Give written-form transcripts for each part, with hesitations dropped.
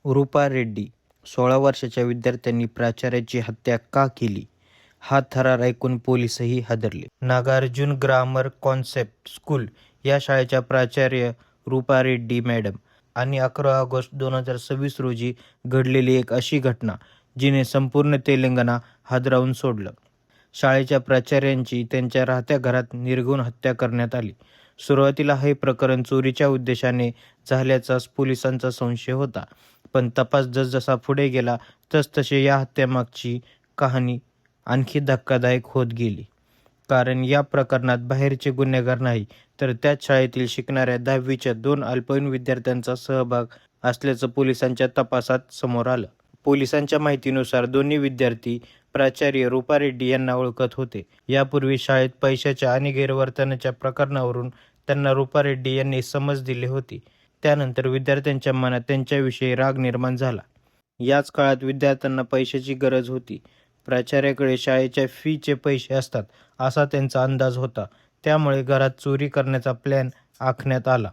रूपा रेड्डी 16 वर्षाच्या विद्यार्थ्यांनी प्राचार्याची हत्या का केली? हा थरार ऐकून पोलीसही हादरले. नागार्जुन ग्रामर कॉन्सेप्ट स्कूल या शाळेच्या प्राचार्य रूपा रेड्डी मॅडम आणि 11 ऑगस्ट 2026 रोजी घडलेली एक अशी घटना जिने संपूर्ण तेलंगणा हादरावून सोडलं. शाळेच्या प्राचार्यांची त्यांच्या राहत्या घरात निर्घृण हत्या करण्यात आली. सुरुवातीला हे प्रकरण चोरीच्या उद्देशाने झाल्याचा पोलिसांचा संशय होता, पण तपास जसजसा पुढे गेला तसतसे या हत्येमागची कहाणी आणखी धक्कादायक होत गेली. कारण या प्रकरणात बाहेरचे गुन्हेगार नाही, तर त्याच शाळेतील शिकणाऱ्या 10वीच्या 2 अल्पवयीन विद्यार्थ्यांचा सहभाग असल्याचं पोलिसांच्या तपासात समोर आलं. पोलिसांच्या माहितीनुसार दोन्ही विद्यार्थी प्राचार्य रूपा रेड्डी यांना ओळखत होते. यापूर्वी शाळेत पैशाच्या आणि गैरवर्तनाच्या प्रकरणावरून त्यांना रूपा रेड्डी यांनी समज दिली होती. त्यानंतर विद्यार्थ्यांच्या मनात त्यांच्याविषयी राग निर्माण झाला. याच काळात विद्यार्थ्यांना पैशाची गरज होती. प्राचार्याकडे शाळेच्या फीचे पैसे असतात असा त्यांचा अंदाज होता. त्यामुळे घरात चोरी करण्याचा प्लॅन आखण्यात आला.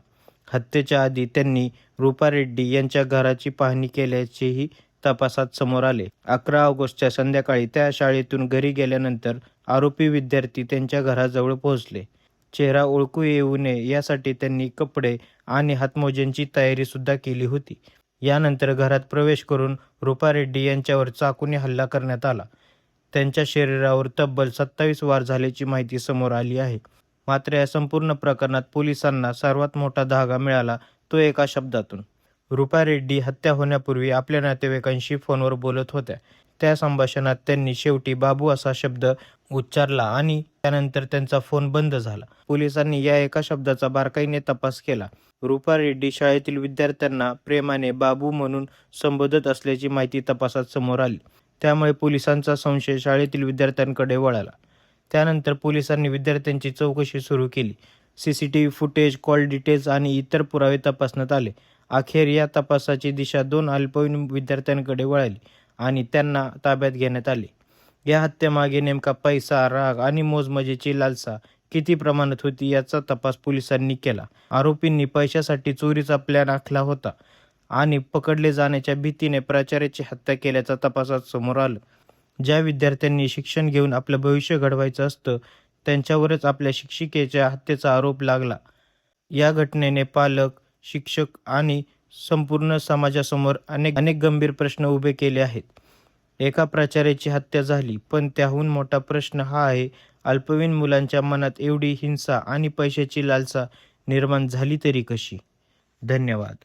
हत्येच्या आधी त्यांनी रूपा रेड्डी यांच्या घराची पाहणी केल्याचेही तपासात समोर आले. 11 ऑगस्टच्या संध्याकाळी त्या शाळेतून घरी गेल्यानंतर आरोपी विद्यार्थी त्यांच्या घराजवळ पोहोचले. चेहरा ओळखू येऊ नये यासाठी त्यांनी कपडे आणि हातमोज्यांची तयारी सुद्धा केली होती. यानंतर घरात प्रवेश करून रूपा रेड्डी यांच्यावर चाकूने हल्ला करण्यात आला. त्यांच्या शरीरावर तब्बल 27 वार झाल्याची माहिती समोर आली आहे. मात्र या संपूर्ण प्रकरणात पोलिसांना सर्वात मोठा धागा मिळाला तो एका शब्दातून. रूपा रेड्डी हत्या होण्यापूर्वी आपल्या नातेवाईकांशी फोनवर बोलत होत्या. त्या संभाषणात त्यांनी शेवटी बाबू असा शब्द उच्चारला आणि त्यानंतर त्यांचा फोन बंद झाला. पोलिसांनी या एका शब्दाचा बारकाईने तपास केला. रूपा रेड्डी शाळेतील विद्यार्थ्यांना प्रेमाने बाबू म्हणून संबोधत असल्याची माहिती तपासात समोर आली. त्यामुळे पोलिसांचा संशय शाळेतील विद्यार्थ्यांकडे वळाला. त्यानंतर पोलिसांनी विद्यार्थ्यांची चौकशी सुरू केली. सीसीटीव्ही फुटेज, कॉल डिटेल्स आणि इतर पुरावे तपासण्यात आले. अखेर या तपासाची दिशा 2 अल्पवयीन विद्यार्थ्यांकडे वळाली आणि त्यांना ताब्यात घेण्यात आले. या हत्येमागे नेमका पैसा, राग आणि मोजमजेची लालसा किती प्रमाणात होती याचा तपास पोलिसांनी केला. आरोपींनी पैशासाठी चोरीचा प्लॅन आखला होता आणि पकडले जाण्याच्या भीतीने प्राचार्याची हत्या केल्याचं तपासात समोर आलं. ज्या विद्यार्थ्यांनी शिक्षण घेऊन आपलं भविष्य घडवायचं असतं त्यांच्यावरच आपल्या शिक्षिकेच्या हत्येचा आरोप लागला. या घटनेने पालक, शिक्षक आणि संपूर्ण समाजासमोर अनेक गंभीर प्रश्न उभे केले आहेत. एका प्राचार्याची हत्या झाली, पण त्याहून मोठा प्रश्न हा आहे, अल्पवयीन मुलांच्या मनात एवढी हिंसा आणि पैशाची लालसा निर्माण झाली तरी कशी? धन्यवाद.